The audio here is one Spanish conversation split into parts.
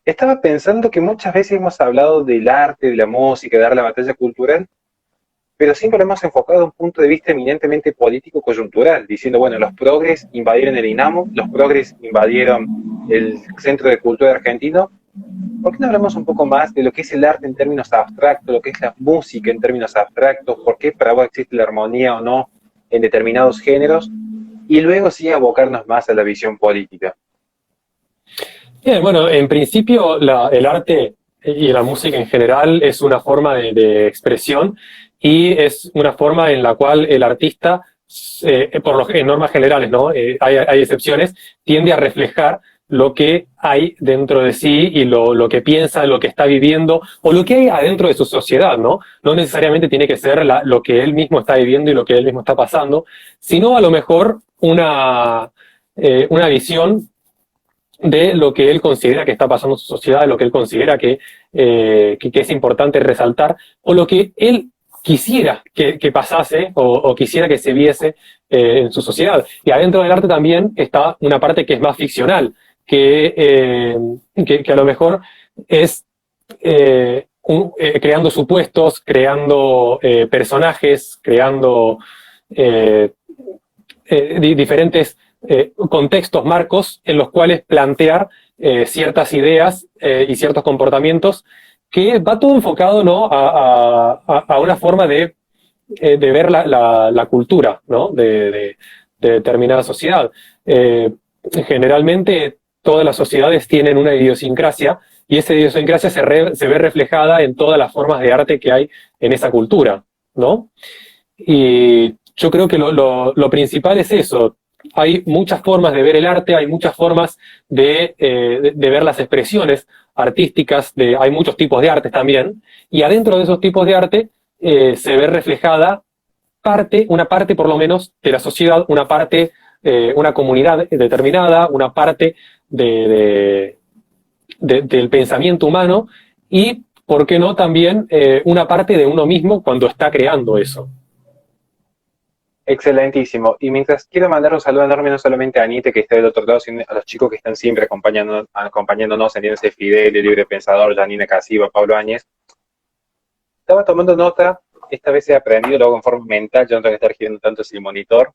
Estaba pensando que muchas veces hemos hablado del arte, de la música, de dar la batalla cultural, pero siempre lo hemos enfocado a un punto de vista eminentemente político-coyuntural, diciendo, bueno, los progres invadieron el INAMU, los progres invadieron el Centro de Cultura Argentino. ¿Por qué no hablamos un poco más de lo que es el arte en términos abstractos, lo que es la música en términos abstractos, por qué para vos existe la armonía o no en determinados géneros, y luego sí abocarnos más a la visión política? Bien, bueno, en principio el arte y la música en general es una forma de expresión y es una forma en la cual el artista, en normas generales, ¿no? Hay excepciones, tiende a reflejar lo que hay dentro de sí y lo que piensa, lo que está viviendo o lo que hay adentro de su sociedad, ¿no? No necesariamente tiene que ser lo que él mismo está viviendo y lo que él mismo está pasando, sino a lo mejor una visión de lo que él considera que está pasando en su sociedad, de lo que él considera que es importante resaltar, o lo que él quisiera que pasase o quisiera que se viese en su sociedad. Y adentro del arte también está una parte que es más ficcional, que a lo mejor es creando supuestos, creando personajes, creando eh, diferentes contextos, marcos en los cuales plantear ciertas ideas y ciertos comportamientos que va todo enfocado, ¿no? a una forma de ver la cultura, ¿no? de determinada sociedad. Generalmente todas las sociedades tienen una idiosincrasia y esa idiosincrasia se ve reflejada en todas las formas de arte que hay en esa cultura, ¿no? Y yo creo que lo principal es eso. Hay muchas formas de ver el arte, hay muchas formas de ver las expresiones artísticas, hay muchos tipos de artes también, y adentro de esos tipos de arte se ve reflejada una parte por lo menos de la sociedad, una parte, una comunidad determinada, una parte del pensamiento humano y, ¿por qué no, también una parte de uno mismo cuando está creando eso? Excelentísimo. Y mientras quiero mandar un saludo enorme no solamente a Anita, que está del otro lado, sino a los chicos que están siempre acompañándonos, entiéndase Fidel, el libre pensador, Janina Casiva, Pablo Áñez. Estaba tomando nota, esta vez he aprendido, lo hago en forma mental, yo no tengo que estar girando tanto el monitor.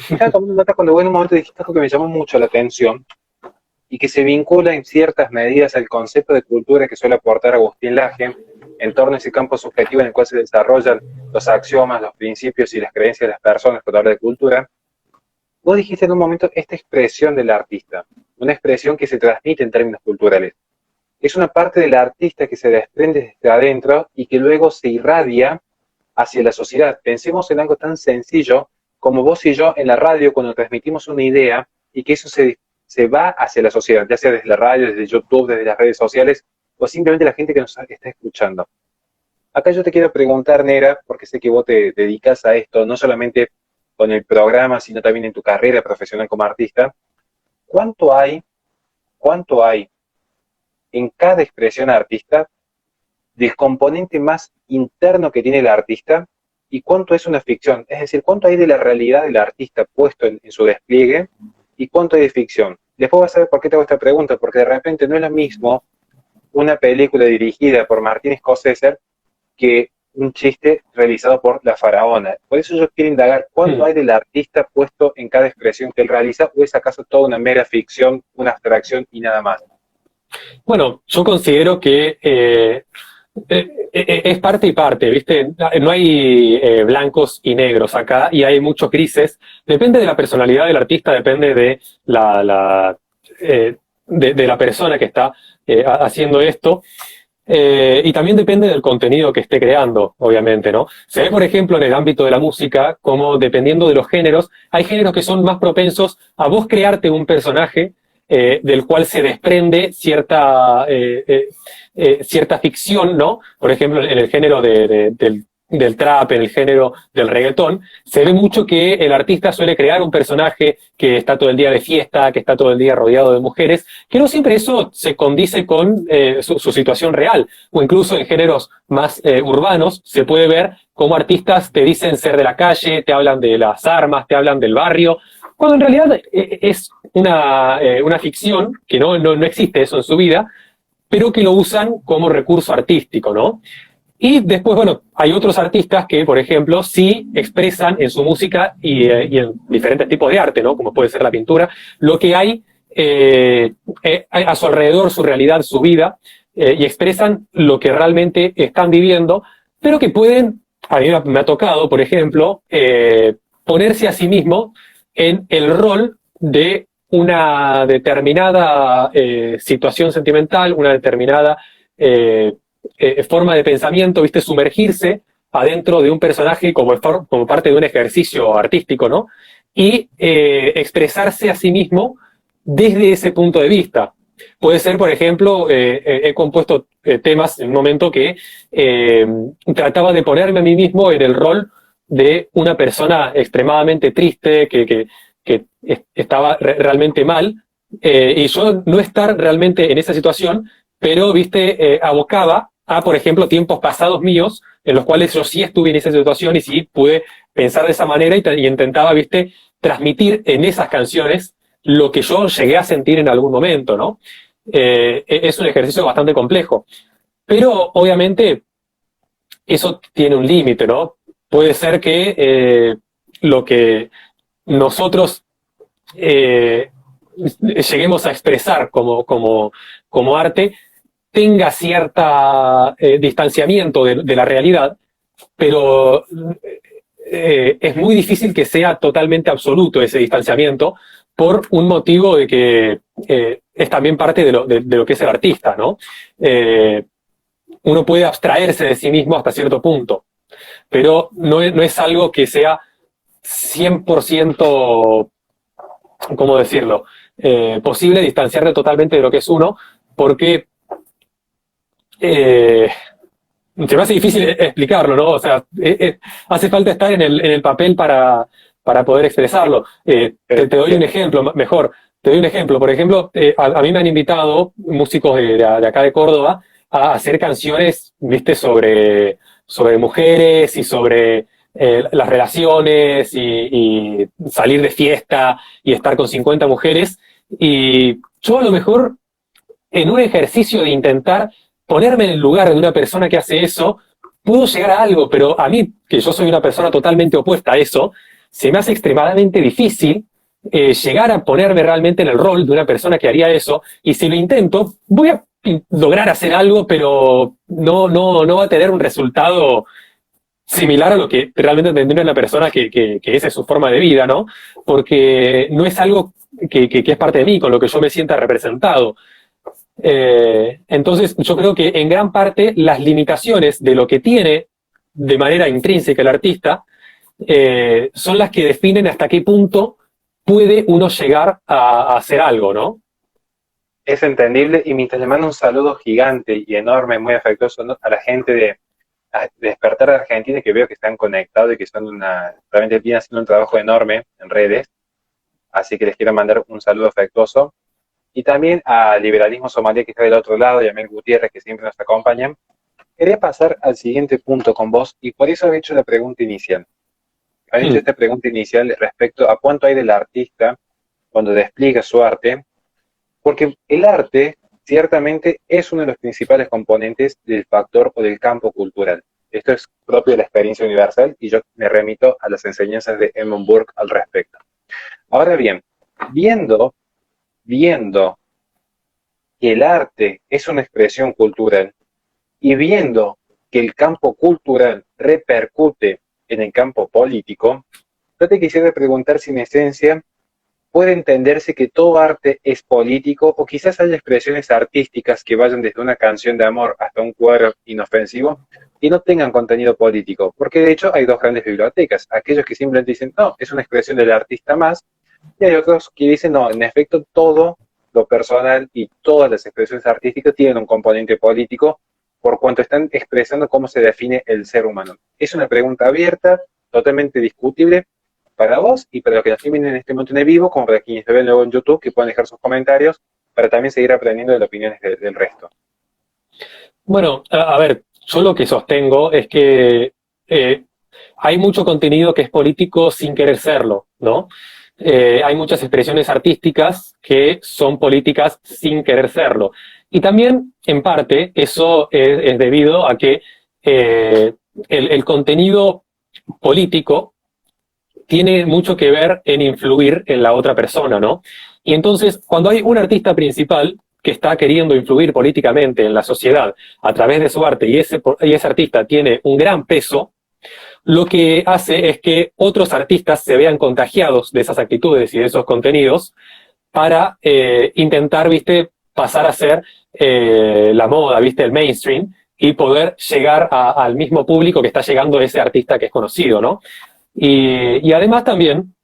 Estaba tomando nota cuando en un momento dijiste algo que me llamó mucho la atención y que se vincula en ciertas medidas al concepto de cultura que suele aportar Agustín Laje en torno a ese campo subjetivo en el cual se desarrollan los axiomas, los principios y las creencias de las personas cuando habla de cultura. Vos dijiste en un momento esta expresión del artista, una expresión que se transmite en términos culturales. Es una parte del artista que se desprende desde adentro y que luego se irradia hacia la sociedad. Pensemos en algo tan sencillo como vos y yo en la radio cuando transmitimos una idea y que eso se va hacia la sociedad, ya sea desde la radio, desde YouTube, desde las redes sociales o simplemente la gente que nos está escuchando. Acá yo te quiero preguntar, Nera, porque sé que vos te dedicas a esto, no solamente con el programa, sino también en tu carrera profesional como artista. ¿Cuánto hay, cuánto hay en cada expresión artista del componente más interno que tiene el artista y cuánto es una ficción? Es decir, cuánto hay de la realidad del artista puesto en su despliegue y cuánto hay de ficción. Después vas a ver por qué te hago esta pregunta, porque de repente no es lo mismo una película dirigida por Martin Scorsese que un chiste realizado por la faraona. Por eso yo quiero indagar cuánto hay del artista puesto en cada expresión que él realiza, o es acaso toda una mera ficción, una abstracción y nada más. Bueno, yo considero que es parte y parte, ¿viste? No hay blancos y negros acá y hay muchos grises. Depende de la personalidad del artista, depende de de la persona que está haciendo esto. Y también depende del contenido que esté creando, obviamente, ¿no? Se ve, por ejemplo, en el ámbito de la música, como dependiendo de los géneros, hay géneros que son más propensos a vos crearte un personaje del cual se desprende cierta ficción, ¿no? Por ejemplo, en el género del trap, en el género del reggaetón, se ve mucho que el artista suele crear un personaje que está todo el día de fiesta, que está todo el día rodeado de mujeres, que no siempre eso se condice con su situación real, o incluso en géneros más urbanos se puede ver cómo artistas te dicen ser de la calle, te hablan de las armas, te hablan del barrio, cuando en realidad es una ficción, que no existe eso en su vida, pero que lo usan como recurso artístico, ¿no? Y después, bueno, hay otros artistas que, por ejemplo, sí expresan en su música y en diferentes tipos de arte, ¿no? Como puede ser la pintura, lo que hay a su alrededor, su realidad, su vida, y expresan lo que realmente están viviendo, pero que pueden, a mí me ha tocado, por ejemplo, ponerse a sí mismo en el rol de una determinada situación sentimental, una determinada forma de pensamiento, ¿viste? Sumergirse adentro de un personaje como parte de un ejercicio artístico, ¿no? Y expresarse a sí mismo desde ese punto de vista. Puede ser, por ejemplo, he compuesto temas en un momento que trataba de ponerme a mí mismo en el rol de una persona extremadamente triste, que estaba realmente mal, y yo no estar realmente en esa situación, pero, viste, abocaba a, por ejemplo, tiempos pasados míos, en los cuales yo sí estuve en esa situación y sí pude pensar de esa manera y intentaba, viste, transmitir en esas canciones lo que yo llegué a sentir en algún momento, ¿no? Es un ejercicio bastante complejo. Pero, obviamente, eso tiene un límite, ¿no? Puede ser que lo que nosotros eh, lleguemos a expresar como arte tenga cierta distanciamiento de la realidad, pero es muy difícil que sea totalmente absoluto ese distanciamiento por un motivo de que es también parte de lo que es el artista, ¿no? Uno puede abstraerse de sí mismo hasta cierto punto, pero no es algo que sea 100%, ¿cómo decirlo? Posible distanciarte totalmente de lo que es uno, porque se me hace difícil explicarlo, ¿no? O sea, hace falta estar en el papel para poder expresarlo. Te doy un ejemplo, mejor, te doy un ejemplo. Por ejemplo, a mí me han invitado músicos de acá de Córdoba a hacer canciones, viste, sobre mujeres y sobre las relaciones y salir de fiesta y estar con 50 mujeres. Y yo a lo mejor, en un ejercicio de intentar ponerme en el lugar de una persona que hace eso, puedo llegar a algo, pero a mí, que yo soy una persona totalmente opuesta a eso, se me hace extremadamente difícil llegar a ponerme realmente en el rol de una persona que haría eso, y si lo intento, voy a lograr hacer algo, pero no va a tener un resultado similar a lo que realmente tendría una persona que esa es su forma de vida, ¿no? Porque no es algo que es parte de mí, con lo que yo me sienta representado. Entonces, yo creo que en gran parte las limitaciones de lo que tiene de manera intrínseca el artista son las que definen hasta qué punto puede uno llegar a hacer algo, ¿no? Es entendible, y mientras le mando un saludo gigante y enorme, muy afectuoso, ¿no?, a la gente de Despertar de Argentina, que veo que están conectados y que son realmente vienen haciendo un trabajo enorme en redes, así que les quiero mandar un saludo afectuoso. Y también a Liberalismo Somalí, que está del otro lado, y a Mel Gutiérrez, que siempre nos acompañan. Quería pasar al siguiente punto con vos, y por eso he hecho la pregunta inicial. He hecho esta pregunta inicial respecto a cuánto hay del artista cuando despliega su arte, porque el arte ciertamente es uno de los principales componentes del factor o del campo cultural. Esto es propio de la experiencia universal y yo me remito a las enseñanzas de Edmund Burke al respecto. Ahora bien, viendo que el arte es una expresión cultural y viendo que el campo cultural repercute en el campo político, yo te quisiera preguntar si en esencia puede entenderse que todo arte es político, o quizás haya expresiones artísticas que vayan desde una canción de amor hasta un cuadro inofensivo y no tengan contenido político, porque de hecho hay dos grandes bibliotecas, aquellos que simplemente dicen, no, es una expresión del artista más, y hay otros que dicen, no, en efecto todo lo personal y todas las expresiones artísticas tienen un componente político por cuanto están expresando cómo se define el ser humano. Es una pregunta abierta, totalmente discutible, para vos y para los que nos siguen en este momento en el vivo, como para quienes lo ven luego en YouTube, que puedan dejar sus comentarios, para también seguir aprendiendo de las opiniones del resto. Bueno, a ver, yo lo que sostengo es que hay mucho contenido que es político sin querer serlo, ¿no? hay muchas expresiones artísticas que son políticas sin querer serlo. Y también, en parte, eso es debido a que el contenido político tiene mucho que ver en influir en la otra persona, ¿no? Y entonces, cuando hay un artista principal que está queriendo influir políticamente en la sociedad a través de su arte y ese artista tiene un gran peso, lo que hace es que otros artistas se vean contagiados de esas actitudes y de esos contenidos para intentar, viste, pasar a ser la moda, viste, el mainstream, y poder llegar al mismo público que está llegando ese artista que es conocido, ¿no? Y además también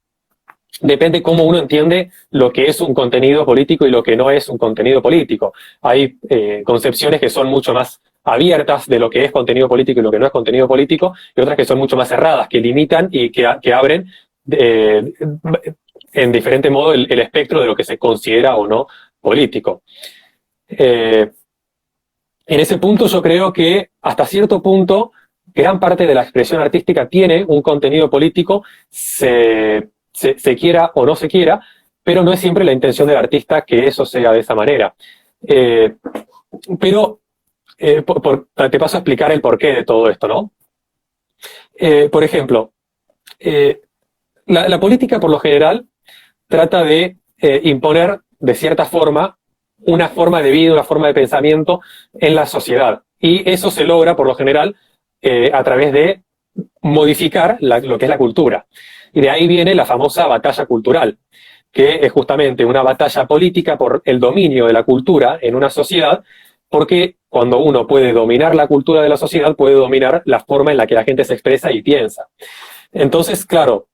depende cómo uno entiende lo que es un contenido político y lo que no es un contenido político. Hay concepciones que son mucho más abiertas de lo que es contenido político y lo que no es contenido político, y otras que son mucho más cerradas, que limitan y que abren en diferente modo el espectro de lo que se considera o no político. En ese punto yo creo que hasta cierto punto gran parte de la expresión artística tiene un contenido político, se quiera o no se quiera, pero no es siempre la intención del artista que eso sea de esa manera. Pero te paso a explicar el porqué de todo esto, ¿no? Por ejemplo, la política por lo general trata de imponer de cierta forma una forma de vida, una forma de pensamiento en la sociedad. Y eso se logra por lo general a través de modificar lo que es la cultura. Y de ahí viene la famosa batalla cultural, que es justamente una batalla política por el dominio de la cultura en una sociedad, porque cuando uno puede dominar la cultura de la sociedad, puede dominar la forma en la que la gente se expresa y piensa. Entonces, claro,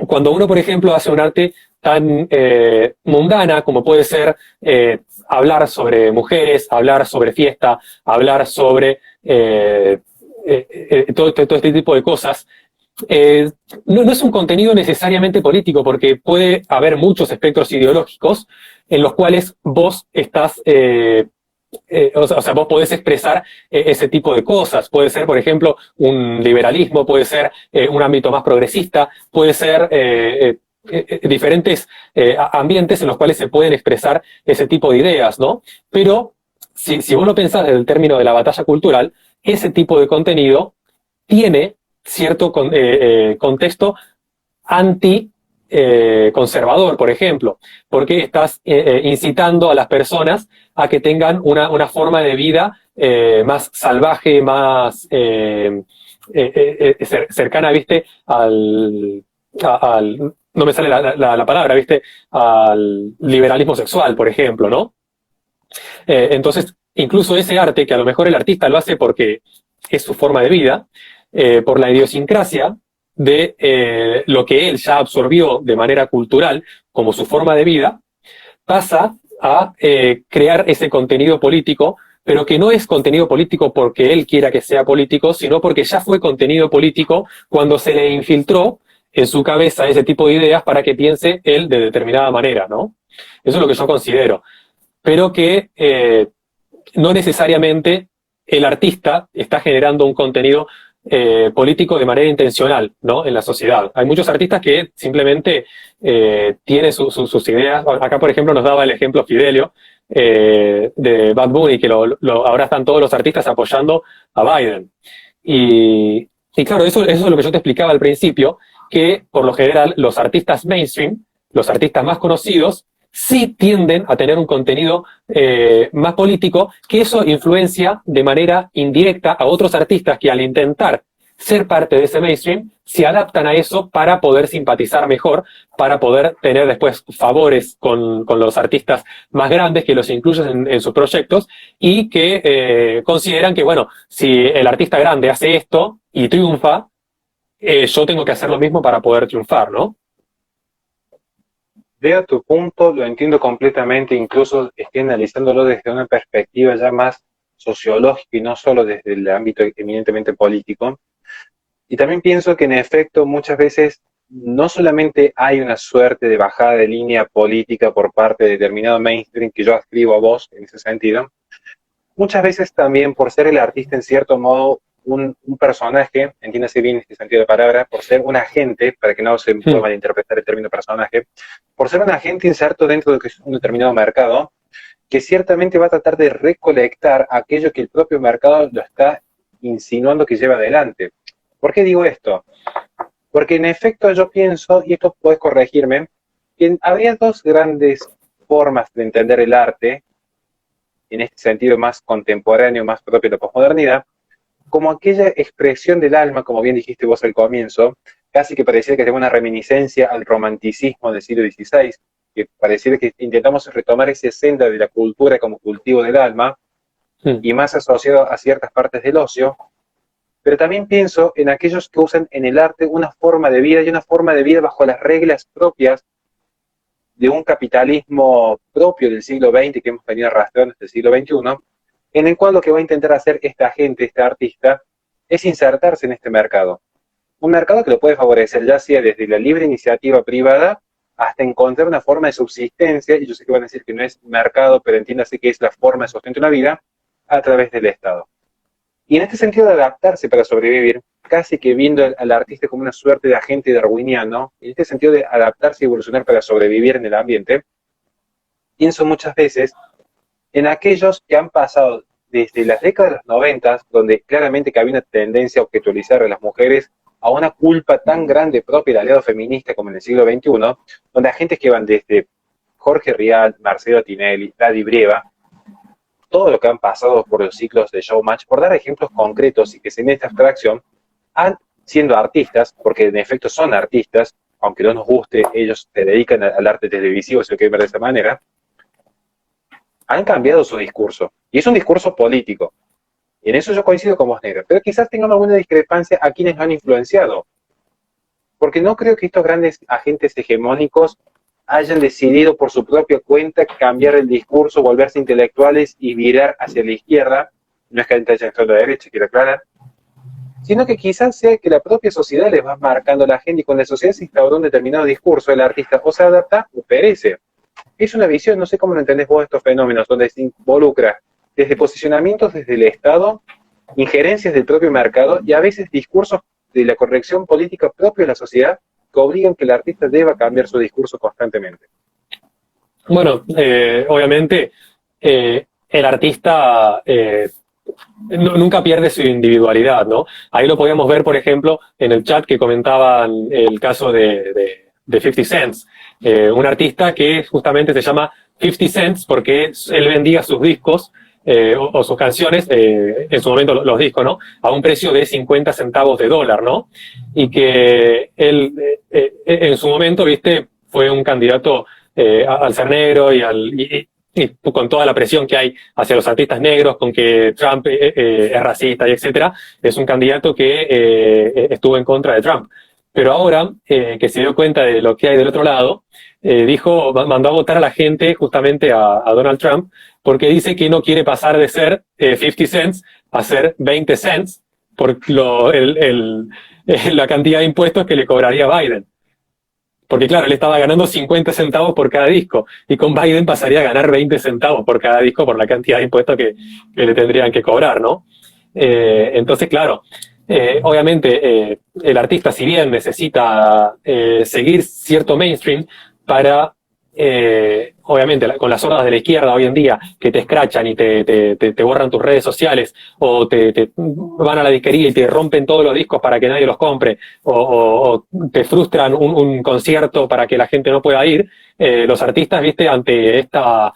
cuando uno, por ejemplo, hace un arte tan mundana como puede ser hablar sobre mujeres, hablar sobre fiesta, hablar sobre todo este tipo de cosas, no es un contenido necesariamente político, porque puede haber muchos espectros ideológicos en los cuales vos estás... o sea, vos podés expresar ese tipo de cosas. Puede ser, por ejemplo, un liberalismo, puede ser un ámbito más progresista, puede ser diferentes ambientes en los cuales se pueden expresar ese tipo de ideas, ¿no? Pero si vos lo pensás desde el término de la batalla cultural, ese tipo de contenido tiene cierto contexto anti conservador, por ejemplo, porque estás incitando a las personas a que tengan una forma de vida más salvaje, más cercana, ¿viste? No me sale la palabra, ¿viste? Al liberalismo sexual, por ejemplo, ¿no? Entonces, incluso ese arte, que a lo mejor el artista lo hace porque es su forma de vida, por la idiosincrasia de lo que él ya absorbió de manera cultural como su forma de vida, pasa a crear ese contenido político, pero que no es contenido político porque él quiera que sea político, sino porque ya fue contenido político cuando se le infiltró en su cabeza ese tipo de ideas para que piense él de determinada manera, ¿no? Eso es lo que yo considero. Pero que no necesariamente el artista está generando un contenido político de manera intencional, ¿no? En la sociedad. Hay muchos artistas que simplemente tienen sus ideas. Acá, por ejemplo, nos daba el ejemplo Fidelio de Bad Bunny, que ahora están todos los artistas apoyando a Biden. Y claro, eso es lo que yo te explicaba al principio, que por lo general los artistas mainstream, los artistas más conocidos, sí tienden a tener un contenido más político, que eso influencia de manera indirecta a otros artistas que al intentar ser parte de ese mainstream, se adaptan a eso para poder simpatizar mejor, para poder tener después favores con los artistas más grandes que los incluyen en sus proyectos y que consideran que, bueno, si el artista grande hace esto y triunfa, yo tengo que hacer lo mismo para poder triunfar, ¿no? Veo tu punto, lo entiendo completamente, incluso estoy analizándolo desde una perspectiva ya más sociológica y no solo desde el ámbito eminentemente político. Y también pienso que en efecto muchas veces no solamente hay una suerte de bajada de línea política por parte de determinado mainstream que yo adscribo a vos en ese sentido, muchas veces también por ser el artista en cierto modo un personaje, entiéndase bien este sentido de palabra, por ser un agente, para que no se pueda malinterpretar el término personaje, por ser un agente inserto dentro de que es un determinado mercado, que ciertamente va a tratar de recolectar aquello que el propio mercado lo está insinuando que lleva adelante. ¿Por qué digo esto? Porque en efecto yo pienso, y esto puedes corregirme, que habría dos grandes formas de entender el arte, en este sentido más contemporáneo, más propio de la posmodernidad, como aquella expresión del alma, como bien dijiste vos al comienzo, casi que pareciera que tenga una reminiscencia al romanticismo del siglo XVI, que pareciera que intentamos retomar esa senda de la cultura como cultivo del alma, y más asociado a ciertas partes del ocio, pero también pienso en aquellos que usan en el arte una forma de vida, y una forma de vida bajo las reglas propias de un capitalismo propio del siglo XX que hemos venido arrastrando desde el siglo XXI, en el cual lo que va a intentar hacer esta gente, este artista, es insertarse en este mercado. Un mercado que lo puede favorecer ya sea desde la libre iniciativa privada hasta encontrar una forma de subsistencia, y yo sé que van a decir que no es mercado, pero entiéndase que es la forma de sustento de una vida, a través del Estado. Y en este sentido de adaptarse para sobrevivir, casi que viendo al artista como una suerte de agente darwiniano, en este sentido de adaptarse y evolucionar para sobrevivir en el ambiente, pienso muchas veces en aquellos que han pasado desde las décadas de los 90, donde claramente que había una tendencia a objetualizar a las mujeres, a una culpa tan grande propia del aliado feminista como en el siglo XXI, donde agentes que van desde Jorge Rial, Marcelo Tinelli, Daddy Brieva, todo lo que han pasado por los ciclos de Showmatch, por dar ejemplos concretos y que se en esta abstracción, han siendo artistas, porque en efecto son artistas, aunque no nos guste, ellos se dedican al arte televisivo, si lo quieren ver de esa manera, han cambiado su discurso. Y es un discurso político. Y en eso yo coincido con vos, Negra. Pero quizás tengamos alguna discrepancia a quienes lo han influenciado. Porque no creo que estos grandes agentes hegemónicos hayan decidido por su propia cuenta cambiar el discurso, volverse intelectuales y virar hacia la izquierda. No es que hayan hecho a la derecha, quiero aclarar. Sino que quizás sea que la propia sociedad les va marcando la agenda, y cuando la sociedad se instauró un determinado discurso, el artista o se adapta o perece. Es una visión, no sé cómo lo entendés vos, estos fenómenos, donde se involucra desde posicionamientos desde el Estado, injerencias del propio mercado y a veces discursos de la corrección política propia de la sociedad que obligan que el artista deba cambiar su discurso constantemente. Bueno, obviamente el artista nunca pierde su individualidad, ¿no? Ahí lo podíamos ver, por ejemplo, en el chat que comentaban el caso de 50 Cent, un artista que justamente se llama 50 Cents porque él vendía sus discos o sus canciones, en su momento los discos, ¿no? A un precio de 50 centavos de dólar, ¿no? Y que él, en su momento, viste, fue un candidato al ser negro y con toda la presión que hay hacia los artistas negros, con que Trump es racista y etcétera, es un candidato que estuvo en contra de Trump. Pero ahora que se dio cuenta de lo que hay del otro lado, mandó a votar a la gente justamente a Donald Trump, porque dice que no quiere pasar de ser 50 cents a ser 20 cents por la cantidad de impuestos que le cobraría Biden. Porque claro, él estaba ganando 50 centavos por cada disco, y con Biden pasaría a ganar 20 centavos por cada disco por la cantidad de impuestos que le tendrían que cobrar, ¿no? Entonces, claro, obviamente el artista, si bien necesita seguir cierto mainstream para, obviamente, con las hordas de la izquierda hoy en día que te escrachan y te borran tus redes sociales, o te van a la disquería y te rompen todos los discos para que nadie los compre, o te frustran un concierto para que la gente no pueda ir, los artistas, viste, ante esta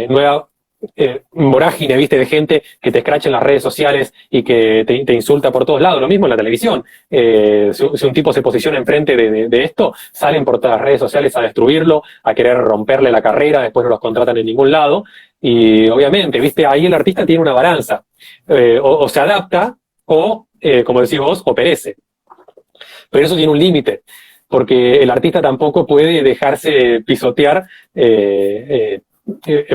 nueva vorágine, viste, de gente que te escracha en las redes sociales y que te insulta por todos lados, lo mismo en la televisión. Si un tipo se posiciona enfrente de esto, salen por todas las redes sociales a destruirlo, a querer romperle la carrera, después no los contratan en ningún lado, y obviamente, viste, ahí el artista tiene una balanza, o se adapta, o, como decís vos, o perece. Pero eso tiene un límite, porque el artista tampoco puede dejarse pisotear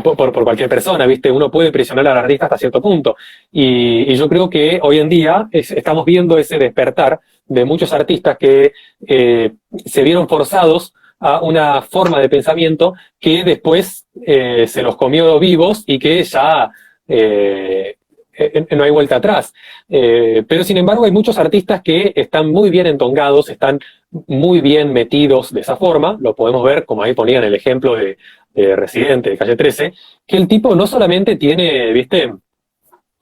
por cualquier persona, ¿viste? Uno puede presionar al artista hasta cierto punto. Y yo creo que hoy en día estamos viendo ese despertar de muchos artistas que se vieron forzados a una forma de pensamiento que después se los comió vivos, y que ya no hay vuelta atrás. Pero sin embargo hay muchos artistas que están muy bien entongados, están muy bien metidos de esa forma. Lo podemos ver, como ahí ponían el ejemplo de Residente, de Calle 13, que el tipo no solamente tiene, viste,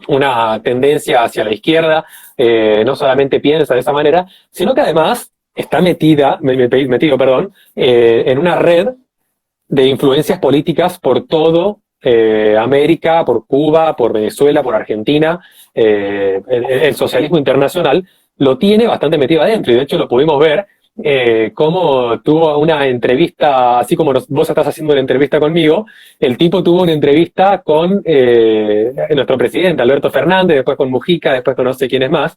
una tendencia hacia la izquierda, no solamente piensa de esa manera, sino que además está metido, perdón, en una red de influencias políticas por todo América, por Cuba, por Venezuela, por Argentina. El socialismo internacional lo tiene bastante metido adentro, y de hecho lo pudimos ver cómo tuvo una entrevista, así como vos estás haciendo una entrevista conmigo, el tipo tuvo una entrevista con nuestro presidente, Alberto Fernández, después con Mujica, después con no sé quién es más.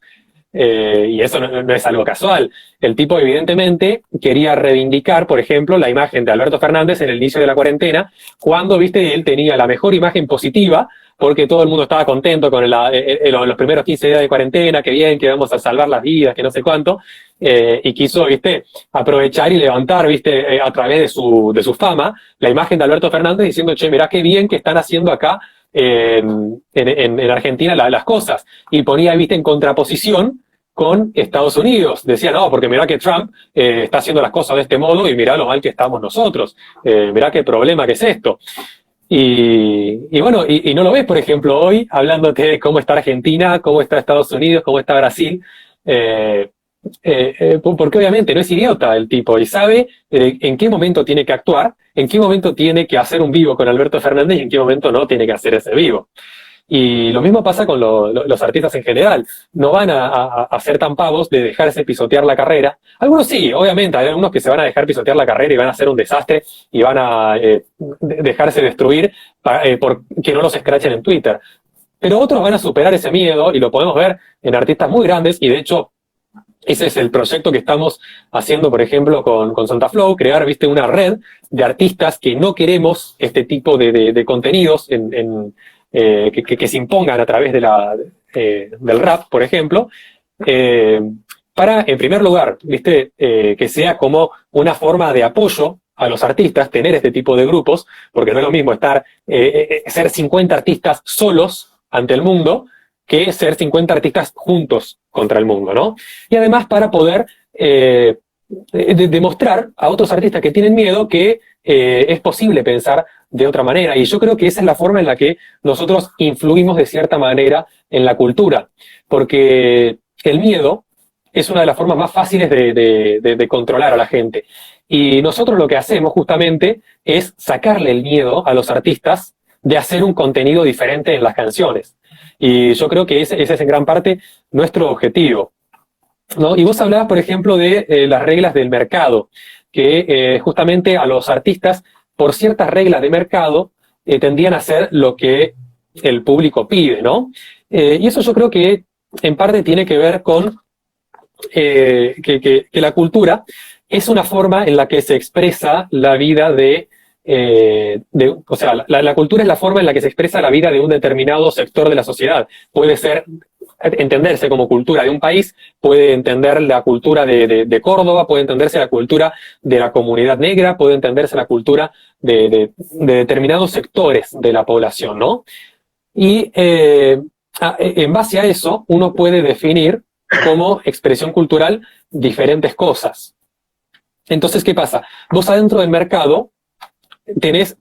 Y eso no es algo casual. El tipo evidentemente quería reivindicar, por ejemplo, la imagen de Alberto Fernández en el inicio de la cuarentena, cuando, viste, él tenía la mejor imagen positiva, porque todo el mundo estaba contento con los primeros 15 días de cuarentena, que bien, que vamos a salvar las vidas, que no sé cuánto, y quiso, viste, aprovechar y levantar, viste, a través de su fama, la imagen de Alberto Fernández diciendo, che, mirá qué bien que están haciendo acá en Argentina las cosas, y ponía, viste, en contraposición con Estados Unidos. Decía, no, porque mirá que Trump está haciendo las cosas de este modo y mirá lo mal que estamos nosotros, mirá qué problema que es esto. Y bueno, y no lo ves, por ejemplo, hoy, hablándote de cómo está Argentina, cómo está Estados Unidos, cómo está Brasil, porque obviamente no es idiota el tipo y sabe en qué momento tiene que actuar, en qué momento tiene que hacer un vivo con Alberto Fernández y en qué momento no tiene que hacer ese vivo. Y lo mismo pasa con los artistas en general. No van a ser tan pavos de dejarse pisotear la carrera. Algunos sí, obviamente, hay algunos que se van a dejar pisotear la carrera y van a hacer un desastre y van a dejarse destruir porque no los escrachen en Twitter. Pero otros van a superar ese miedo y lo podemos ver en artistas muy grandes, y de hecho ese es el proyecto que estamos haciendo, por ejemplo, con Santa Flow, crear, viste, una red de artistas que no queremos este tipo de contenidos que se impongan a través del rap, por ejemplo, para, en primer lugar, viste, que sea como una forma de apoyo a los artistas, tener este tipo de grupos, porque no es lo mismo ser 50 artistas solos ante el mundo, que ser 50 artistas juntos contra el mundo, ¿no? Y además para poder demostrar a otros artistas que tienen miedo que es posible pensar de otra manera. Y yo creo que esa es la forma en la que nosotros influimos de cierta manera en la cultura, porque el miedo es una de las formas más fáciles de controlar a la gente. Y nosotros lo que hacemos justamente es sacarle el miedo a los artistas de hacer un contenido diferente en las canciones. Y yo creo que ese es en gran parte nuestro objetivo, ¿no? Y vos hablabas, por ejemplo, de las reglas del mercado, que justamente a los artistas, por ciertas reglas de mercado, tendían a hacer lo que el público pide, ¿no? Y eso yo creo que en parte tiene que ver con que la cultura es una forma en la que se expresa la vida o sea, la cultura es la forma en la que se expresa la vida de un determinado sector de la sociedad. Puede entenderse como cultura de un país, puede entender la cultura de Córdoba, puede entenderse la cultura de la comunidad negra, puede entenderse la cultura de determinados sectores de la población, ¿no? Y en base a eso, uno puede definir como expresión cultural diferentes cosas. Entonces, ¿qué pasa? Vos adentro del mercado tenés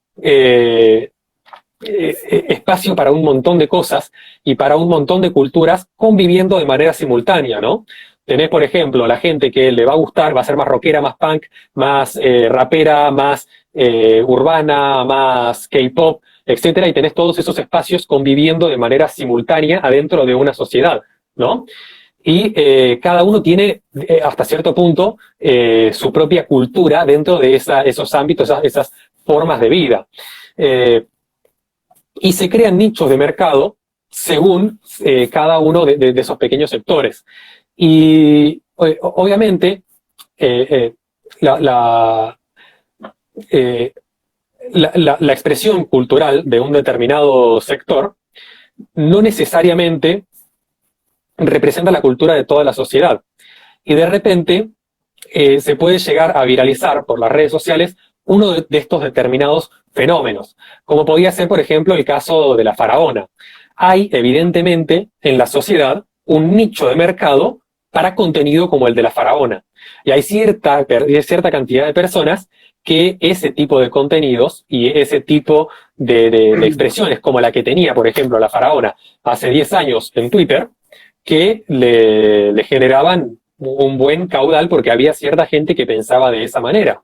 espacio para un montón de cosas y para un montón de culturas conviviendo de manera simultánea, ¿no? Tenés, por ejemplo, la gente que le va a gustar, va a ser más rockera, más punk, más rapera, más urbana, más K-pop, etcétera, y tenés todos esos espacios conviviendo de manera simultánea adentro de una sociedad, ¿no? Y cada uno tiene, hasta cierto punto, su propia cultura dentro de esos ámbitos, esas formas de vida. Y se crean nichos de mercado según cada uno de esos pequeños sectores. Y obviamente la expresión cultural de un determinado sector no necesariamente representa la cultura de toda la sociedad. Y de repente se puede llegar a viralizar por las redes sociales uno de estos determinados fenómenos, como podía ser, por ejemplo, el caso de la faraona. hay evidentemente en la sociedad un nicho de mercado para contenido como el de la faraona. Y hay cierta cantidad de personas que ese tipo de contenidos y ese tipo de expresiones como la que tenía, por ejemplo, la faraona hace 10 años en Twitter, que le generaban un buen caudal porque había cierta gente que pensaba de esa manera.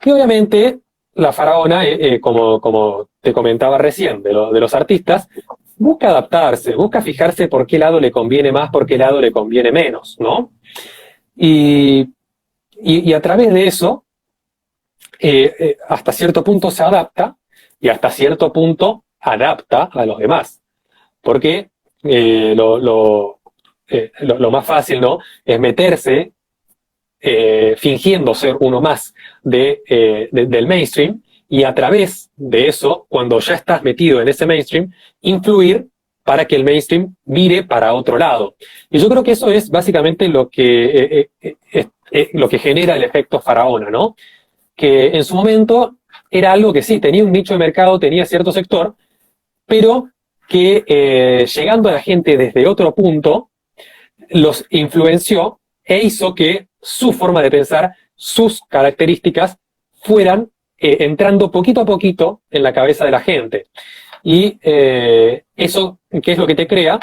Y obviamente la faraona, como te comentaba recién, de los artistas, busca adaptarse, busca fijarse por qué lado le conviene más, por qué lado le conviene menos, ¿no? Y, y a través de eso, hasta cierto punto se adapta y hasta cierto punto adapta a los demás. Porque lo más fácil, ¿no? Es meterse fingiendo ser uno más del mainstream y a través de eso, cuando ya estás metido en ese mainstream, influir para que el mainstream mire para otro lado. Y yo creo que eso es básicamente lo que genera el efecto faraona, ¿no? Que en su momento era algo que sí, tenía un nicho de mercado, tenía cierto sector, pero que llegando a la gente desde otro punto, los influenció e hizo que su forma de pensar, sus características, fueran entrando poquito a poquito en la cabeza de la gente. Y eso, ¿qué es lo que te crea?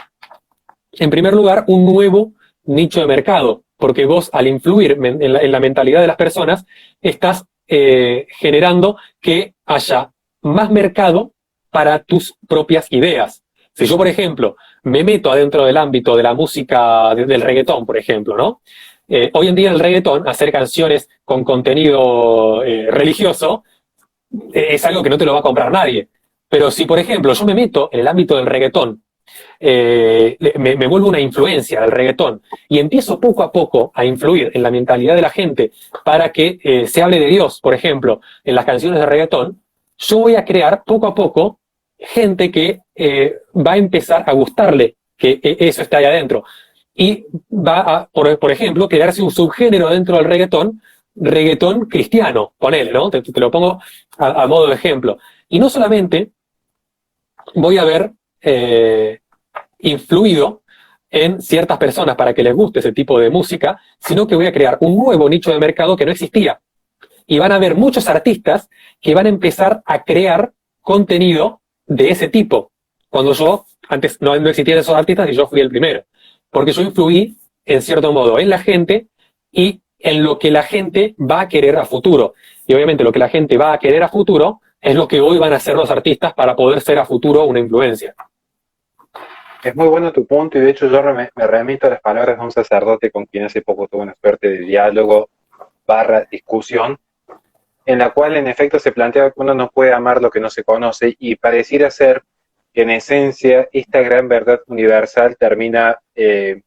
En primer lugar, un nuevo nicho de mercado, porque vos al influir en la mentalidad de las personas, estás generando que haya más mercado para tus propias ideas. Si yo, por ejemplo, me meto adentro del ámbito de la música, del reggaetón, por ejemplo, ¿no? Hoy en día el reggaetón, hacer canciones con contenido religioso, es algo que no te lo va a comprar nadie. Pero si, por ejemplo, yo me meto en el ámbito del reggaetón, me vuelvo una influencia del reggaetón y empiezo poco a poco a influir en la mentalidad de la gente para que se hable de Dios, por ejemplo, en las canciones de reggaetón, yo voy a crear poco a poco gente que va a empezar a gustarle que eso está ahí adentro. Y va a, por ejemplo, crearse un subgénero dentro del reggaetón cristiano, ponele, ¿no? Te lo pongo a modo de ejemplo. Y no solamente voy a ver influido en ciertas personas para que les guste ese tipo de música, sino que voy a crear un nuevo nicho de mercado que no existía. Y van a haber muchos artistas que van a empezar a crear contenido de ese tipo. Cuando yo, antes no existían esos artistas y yo fui el primero. Porque yo influí, en cierto modo, en la gente y en lo que la gente va a querer a futuro. Y obviamente lo que la gente va a querer a futuro es lo que hoy van a hacer los artistas para poder ser a futuro una influencia. Es muy bueno tu punto y de hecho yo me remito a las palabras de un sacerdote con quien hace poco tuve una suerte de diálogo / discusión, en la cual en efecto se plantea que uno no puede amar lo que no se conoce y pareciera ser que en esencia esta gran verdad universal termina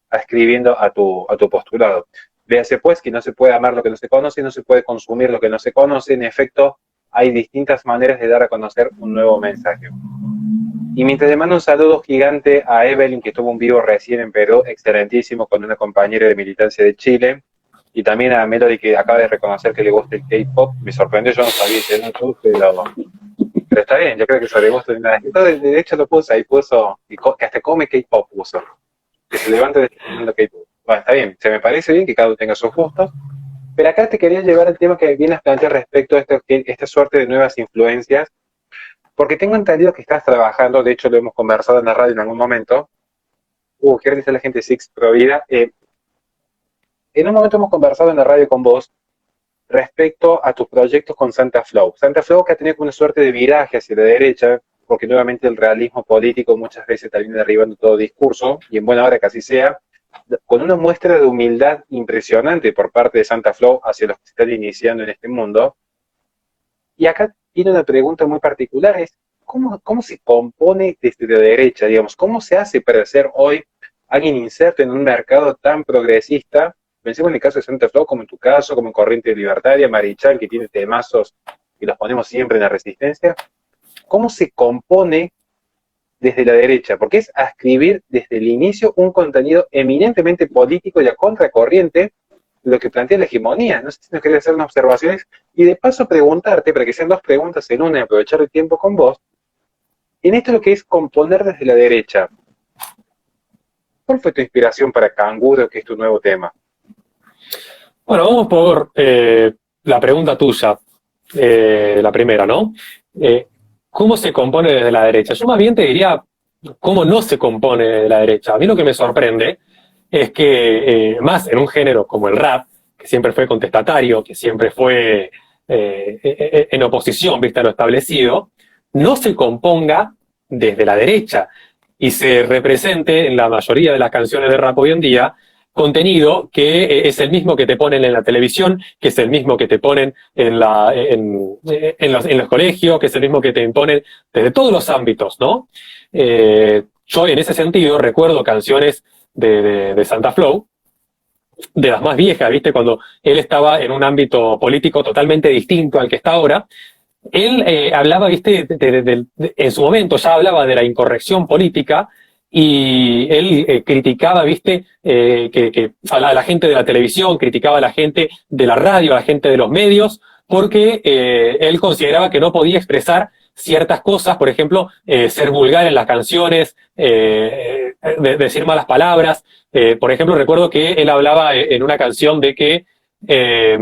ascribiendo a tu postulado. Véase pues que no se puede amar lo que no se conoce, no se puede consumir lo que no se conoce, en efecto hay distintas maneras de dar a conocer un nuevo mensaje. Y mientras le mando un saludo gigante a Evelyn, que tuvo un vivo recién en Perú, excelentísimo, con una compañera de militancia de Chile, y también a Melody, que acaba de reconocer que le gusta el K-pop. Me sorprendió, yo no sabía que no tú, pero está bien, yo creo que se le gusta. De hecho lo puso, ahí puso, que hasta come K-pop puso, que se levanta desde K-pop. Bueno, está bien, se me parece bien que cada uno tenga sus gustos, pero acá te quería llevar al tema que vienes a plantear respecto a esta suerte de nuevas influencias, porque tengo entendido que estás trabajando, de hecho lo hemos conversado en la radio en algún momento. ¿Qué dice la gente Six Provida? En un momento hemos conversado en la radio con vos respecto a tus proyectos con Santa Flow. Santa Flow que ha tenido una suerte de viraje hacia la derecha, porque nuevamente el realismo político muchas veces termina derribando todo discurso, y en buena hora que así sea, con una muestra de humildad impresionante por parte de Santa Flow hacia los que se están iniciando en este mundo. Y acá tiene una pregunta muy particular, es ¿cómo se compone desde la derecha, digamos? ¿Cómo se hace para ser hoy alguien inserto en un mercado tan progresista? Pensemos en el caso de Santa Flow, como en tu caso, como en Corriente Libertaria, Marichal, que tiene temazos y los ponemos siempre en la resistencia. ¿Cómo se compone desde la derecha? Porque es ascribir desde el inicio un contenido eminentemente político y a contracorriente lo que plantea la hegemonía. No sé si nos querés hacer unas observaciones y de paso preguntarte, para que sean dos preguntas en una y aprovechar el tiempo con vos, En esto lo que es componer desde la derecha, ¿cuál fue tu inspiración para Canguro, que es tu nuevo tema? Bueno, vamos por la pregunta tuya, la primera, ¿no? ¿Cómo se compone desde la derecha? Yo más bien te diría cómo no se compone desde la derecha. A mí lo que me sorprende es que, más en un género como el rap, que siempre fue contestatario, que siempre fue en oposición, viste, a lo establecido, no se componga desde la derecha y se represente en la mayoría de las canciones de rap hoy en día contenido que es el mismo que te ponen en la televisión, que es el mismo que te ponen en los colegios, que es el mismo que te imponen desde todos los ámbitos, ¿no? Yo en ese sentido recuerdo canciones de Santa Flow, de las más viejas, ¿viste? Cuando él estaba en un ámbito político totalmente distinto al que está ahora. Él hablaba, ¿viste? En su momento ya hablaba de la incorrección política y él criticaba, ¿viste? Que a la gente de la televisión, criticaba a la gente de la radio, a la gente de los medios, porque él consideraba que no podía expresar ciertas cosas, por ejemplo, ser vulgar en las canciones, decir malas palabras. Por ejemplo, recuerdo que él hablaba en una canción de que eh,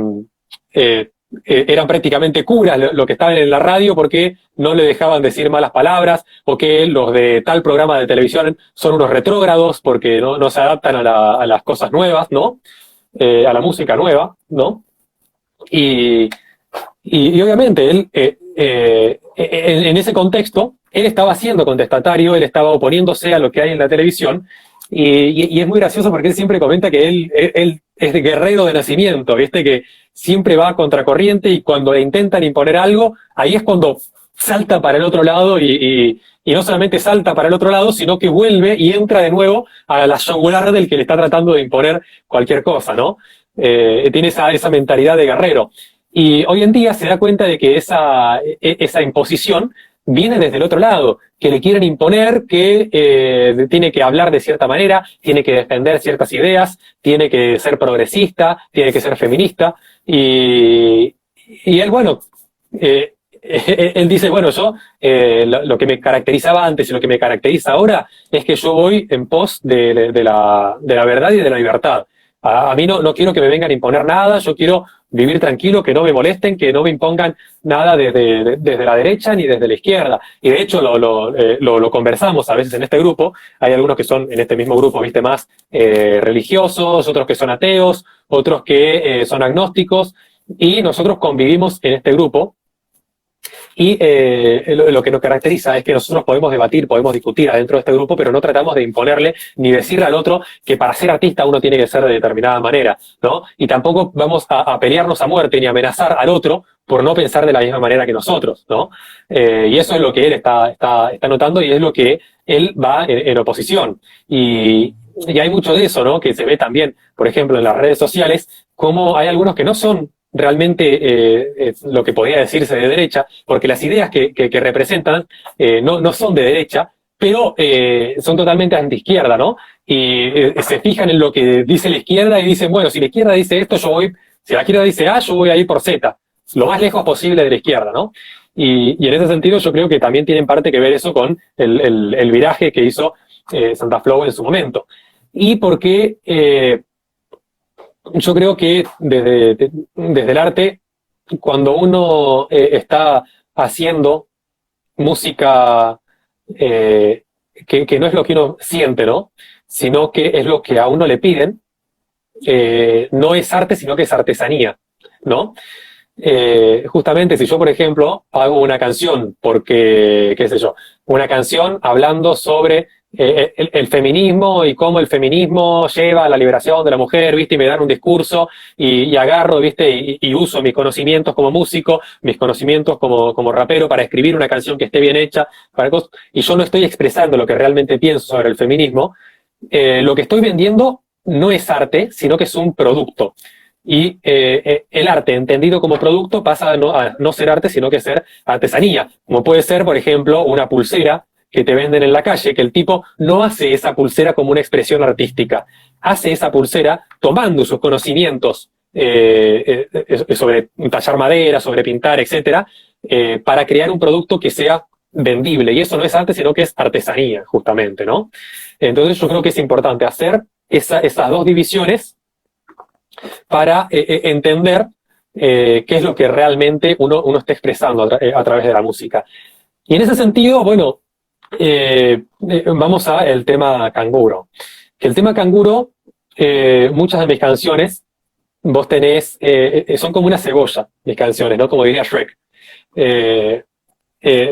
eran prácticamente curas lo que estaban en la radio porque no le dejaban decir malas palabras, o que los de tal programa de televisión son unos retrógrados porque no se adaptan a las cosas nuevas, ¿no? A la música nueva, ¿no? Y, y obviamente él, en ese contexto, él estaba siendo contestatario, él estaba oponiéndose a lo que hay en la televisión, y es muy gracioso porque él siempre comenta que él es de guerrero de nacimiento, ¿viste? Que siempre va a contracorriente y cuando le intentan imponer algo, ahí es cuando salta para el otro lado y no solamente salta para el otro lado, sino que vuelve y entra de nuevo a la yugular del que le está tratando de imponer cualquier cosa, ¿no? Tiene esa mentalidad de guerrero. Y hoy en día se da cuenta de que esa imposición viene desde el otro lado, que le quieren imponer que tiene que hablar de cierta manera, tiene que defender ciertas ideas, tiene que ser progresista, tiene que ser feminista, y él, bueno, él dice, bueno, yo lo que me caracterizaba antes y lo que me caracteriza ahora es que yo voy en pos de la verdad y de la libertad. A mí no quiero que me vengan a imponer nada, yo quiero vivir tranquilo, que no me molesten, que no me impongan nada desde la derecha ni desde la izquierda. Y de hecho lo conversamos a veces en este grupo. Hay algunos que son en este mismo grupo, viste, más religiosos, otros que son ateos, otros que son agnósticos, y nosotros convivimos en este grupo. Y lo que nos caracteriza es que nosotros podemos debatir, podemos discutir adentro de este grupo, pero no tratamos de imponerle ni decirle al otro que para ser artista uno tiene que ser de determinada manera, ¿no? Y tampoco vamos a pelearnos a muerte ni amenazar al otro por no pensar de la misma manera que nosotros, ¿no? Y eso es lo que él está notando y es lo que él va en oposición. Y hay mucho de eso, ¿no? Que se ve también, por ejemplo, en las redes sociales, como hay algunos que no son realmente lo que podría decirse de derecha, porque las ideas que representan no son de derecha, pero son totalmente anti-izquierda, ¿no? Y se fijan en lo que dice la izquierda y dicen, bueno, si la izquierda dice esto, si la izquierda dice A, yo voy a ir por Z, lo más lejos posible de la izquierda, ¿no? Y en ese sentido yo creo que también tiene en parte que ver eso con el viraje que hizo Santa Flow en su momento. Y porque yo creo que desde el arte, cuando uno está haciendo música que no es lo que uno siente, ¿no? Sino que es lo que a uno le piden, no es arte, sino que es artesanía, ¿no? Justamente si yo, por ejemplo, hago una canción porque, qué sé yo, una canción hablando sobre el feminismo y cómo el feminismo lleva a la liberación de la mujer, ¿viste? Y me dan un discurso y agarro, ¿viste? Y uso mis conocimientos como músico, mis conocimientos como rapero para escribir una canción que esté bien hecha, y yo no estoy expresando lo que realmente pienso sobre el feminismo. Lo que estoy vendiendo no es arte, sino que es un producto. Y el arte, entendido como producto, pasa a no ser arte, sino que ser artesanía. Como puede ser, por ejemplo, una pulsera que te venden en la calle, que el tipo no hace esa pulsera como una expresión artística, hace esa pulsera tomando sus conocimientos sobre tallar madera, sobre pintar, etcétera, para crear un producto que sea vendible, y eso no es arte, sino que es artesanía, justamente, ¿no? Entonces yo creo que es importante hacer esas dos divisiones para entender qué es lo que realmente uno está expresando a través de la música. Y en ese sentido, bueno, vamos al tema canguro. Que el tema canguro, muchas de mis canciones, vos tenés, son como una cebolla, mis canciones, ¿no? Como diría Shrek.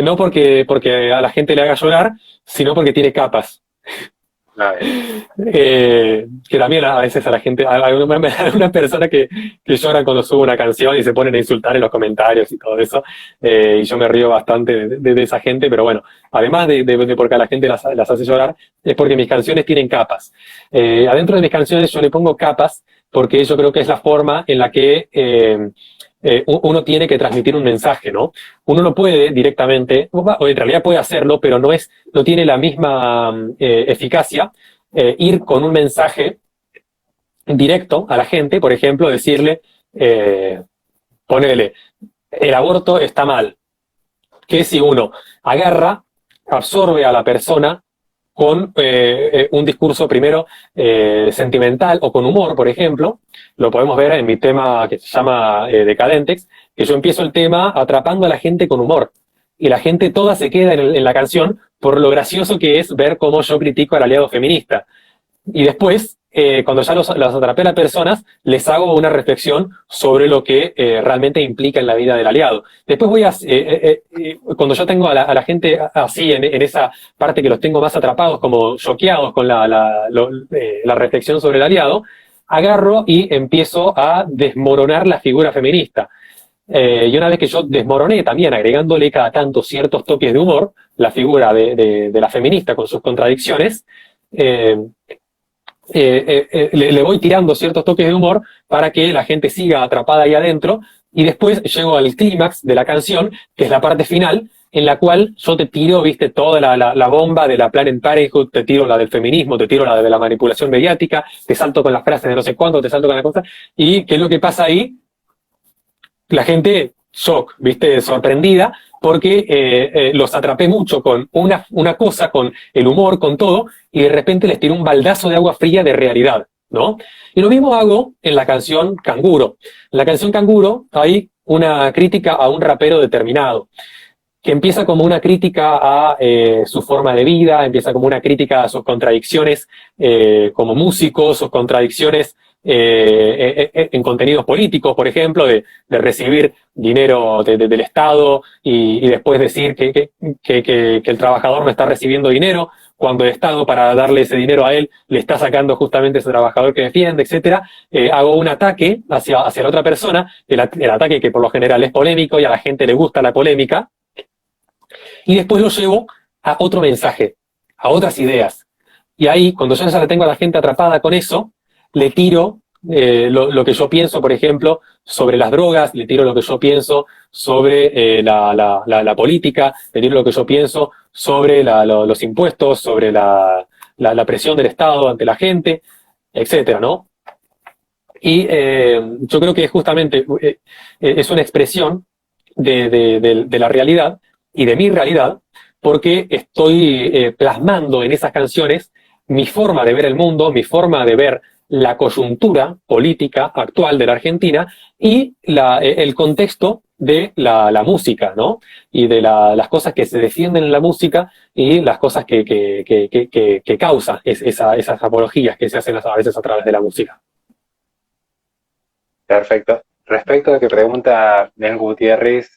No porque a la gente le haga llorar, sino porque tiene capas. Que también a veces a la gente, a alguna persona que llora cuando sube una canción y se ponen a insultar en los comentarios y todo eso, y yo me río bastante de esa gente, pero bueno, además de porque a la gente las hace llorar, es porque mis canciones tienen capas. Adentro de mis canciones yo le pongo capas porque yo creo que es la forma en la que uno tiene que transmitir un mensaje, ¿no? Uno no puede directamente, o en realidad puede hacerlo, pero no tiene la misma eficacia ir con un mensaje directo a la gente, por ejemplo, decirle, ponele, el aborto está mal. Que si uno agarra, absorbe a la persona con un discurso primero sentimental o con humor, por ejemplo, lo podemos ver en mi tema que se llama Decadentex, que yo empiezo el tema atrapando a la gente con humor, y la gente toda se queda en la canción por lo gracioso que es ver cómo yo critico al aliado feminista. Y después, cuando ya los atrapé a las personas, les hago una reflexión sobre lo que realmente implica en la vida del aliado. Después cuando yo tengo a la gente así, en esa parte que los tengo más atrapados, como choqueados con la reflexión sobre el aliado, agarro y empiezo a desmoronar la figura feminista. Y una vez que yo desmoroné también, agregándole cada tanto ciertos toques de humor, la figura de la feminista con sus contradicciones, le voy tirando ciertos toques de humor para que la gente siga atrapada ahí adentro, y después llego al clímax de la canción, que es la parte final, en la cual yo te tiro, viste, toda la bomba de la Planned Parenthood, te tiro la del feminismo, te tiro la de la manipulación mediática, te salto con las frases de no sé cuánto, te salto con la cosa, y ¿qué es lo que pasa ahí? La gente, shock, viste, sorprendida, porque los atrapé mucho con una cosa, con el humor, con todo, y de repente les tiro un baldazo de agua fría de realidad, ¿no? Y lo mismo hago en la canción Canguro. En la canción Canguro hay una crítica a un rapero determinado, que empieza como una crítica a su forma de vida, empieza como una crítica a sus contradicciones como músico, sus contradicciones en contenidos políticos, por ejemplo, de recibir dinero del Estado y después decir que el trabajador no está recibiendo dinero, cuando el Estado, para darle ese dinero a él, le está sacando justamente ese trabajador que defiende, etcétera. Hago un ataque hacia la otra persona, el ataque que por lo general es polémico y a la gente le gusta la polémica, y después lo llevo a otro mensaje, a otras ideas. Y ahí, cuando yo ya la tengo a la gente atrapada con eso, le tiro lo que yo pienso, por ejemplo, sobre las drogas, le tiro lo que yo pienso sobre la política, le tiro lo que yo pienso sobre los impuestos, sobre la presión del Estado ante la gente, etcétera, ¿no? Y yo creo que justamente es una expresión de la realidad y de mi realidad, porque estoy plasmando en esas canciones mi forma de ver el mundo, mi forma de ver la coyuntura política actual de la Argentina y el contexto de la música, ¿no? Y de las cosas que se defienden en la música y las cosas que causa esas apologías que se hacen a veces a través de la música. Perfecto. Respecto a lo que pregunta León Gutiérrez,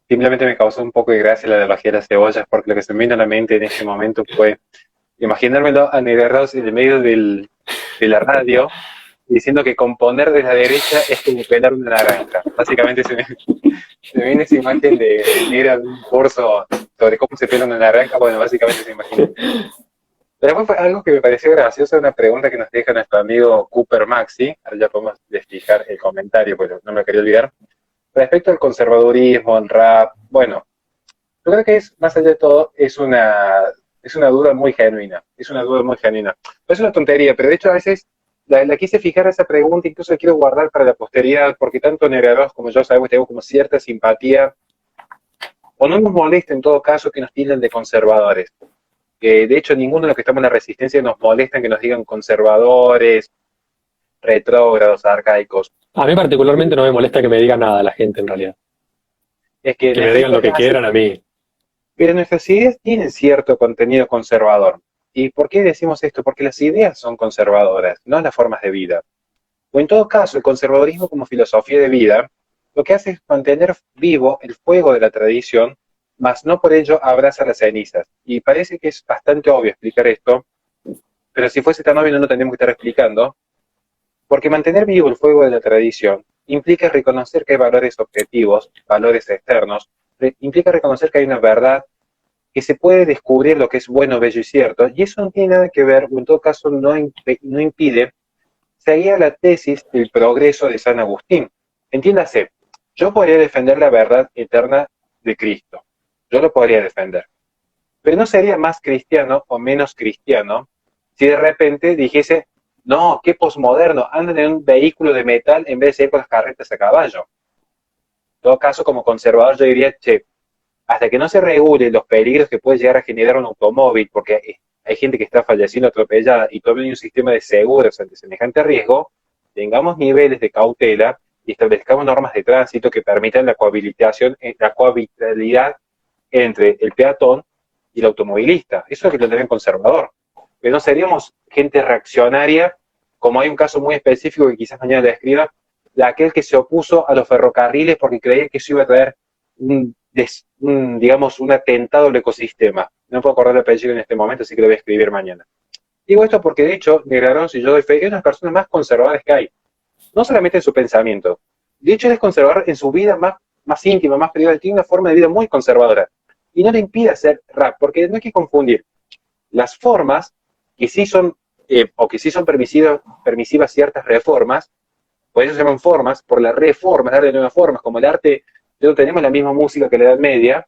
simplemente me causó un poco de gracia la analogía de las cebollas, porque lo que se me vino a la mente en ese momento fue imaginármelo a Negra Ross en el medio de la radio, diciendo que componer desde la derecha es como pelar una naranja. Básicamente se me viene esa imagen de Negra de un curso sobre cómo se pela una naranja. Bueno, básicamente se imagina. Pero después fue algo que me pareció gracioso, una pregunta que nos deja nuestro amigo Cooper Maxi. Ahora ya podemos desfijar el comentario, pero no me quería olvidar. Respecto al conservadurismo, al rap, bueno, yo creo que más allá de todo, es una duda muy genuina. Es una duda muy genuina. No es una tontería, pero de hecho a veces la quise fijar esa pregunta, incluso la quiero guardar para la posteridad, porque tanto Negra Ross como yo sabemos que tengo como cierta simpatía O no nos molesta en todo caso que nos tilden de conservadores. De hecho, ninguno de los que estamos en la resistencia nos molesta que nos digan conservadores, retrógrados, arcaicos. A mí particularmente no me molesta que me diga nada la gente en realidad. Es que Que me digan lo que quieran a mí. pero nuestras ideas tienen cierto contenido conservador. ¿Y por qué decimos esto? Porque las ideas son conservadoras, no las formas de vida. O en todo caso, el conservadorismo como filosofía de vida, lo que hace es mantener vivo el fuego de la tradición, mas no por ello abraza las cenizas. Y parece que es bastante obvio explicar esto, pero si fuese tan obvio no lo tendríamos que estar explicando, porque mantener vivo el fuego de la tradición implica reconocer que hay valores objetivos, valores externos, implica reconocer que hay una verdad, que se puede descubrir lo que es bueno, bello y cierto, y eso no tiene nada que ver, o en todo caso no impide, seguir la tesis del progreso de San Agustín. Entiéndase, yo podría defender la verdad eterna de Cristo, yo lo podría defender, pero no sería más cristiano o menos cristiano si de repente dijese, no, qué posmoderno, andan en un vehículo de metal en vez de ir con las carretas a caballo. En todo caso, como conservador yo diría, che, hasta que no se regule los peligros que puede llegar a generar un automóvil, porque hay gente que está falleciendo atropellada y todavía hay un sistema de seguros ante semejante riesgo, tengamos niveles de cautela y establezcamos normas de tránsito que permitan la cohabitabilidad entre el peatón y el automovilista. Eso es lo que tendría un conservador. Pero no seríamos gente reaccionaria, como hay un caso muy específico que quizás mañana le escriba, de aquel que se opuso a los ferrocarriles porque creía que eso iba a traer digamos, un atentado al ecosistema. No puedo acordar el apellido en este momento, así que lo voy a escribir mañana. Digo esto porque, de hecho, Negrarón, si yo doy fe, es una de las personas más conservadoras que hay. No solamente en su pensamiento. De hecho, él es conservador en su vida más íntima, más privada. Tiene una forma de vida muy conservadora. Y no le impide hacer rap, porque no hay que confundir las formas, que sí son, o que sí son permisivas ciertas reformas, por eso se llaman formas, por las reformas, darle nuevas formas, como el arte. No tenemos la misma música que la Edad Media,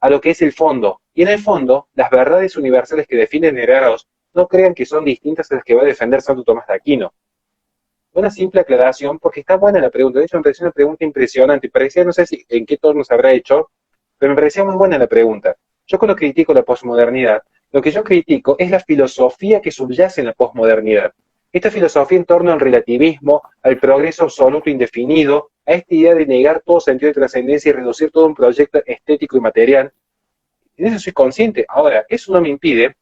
a lo que es el fondo. Y en el fondo, las verdades universales que definen Negraros no crean que son distintas a las que va a defender Santo Tomás de Aquino. Una simple aclaración, porque está buena la pregunta. De hecho, me pareció una pregunta impresionante. Parecía, no sé en qué torno se habrá hecho, pero me parecía muy buena la pregunta. Yo cuando critico la posmodernidad, lo que yo critico es la filosofía que subyace en la posmodernidad. Esta filosofía en torno al relativismo, al progreso absoluto indefinido, a esta idea de negar todo sentido de trascendencia y reducir todo un proyecto estético y material. Y de eso soy consciente. Ahora, eso no me impide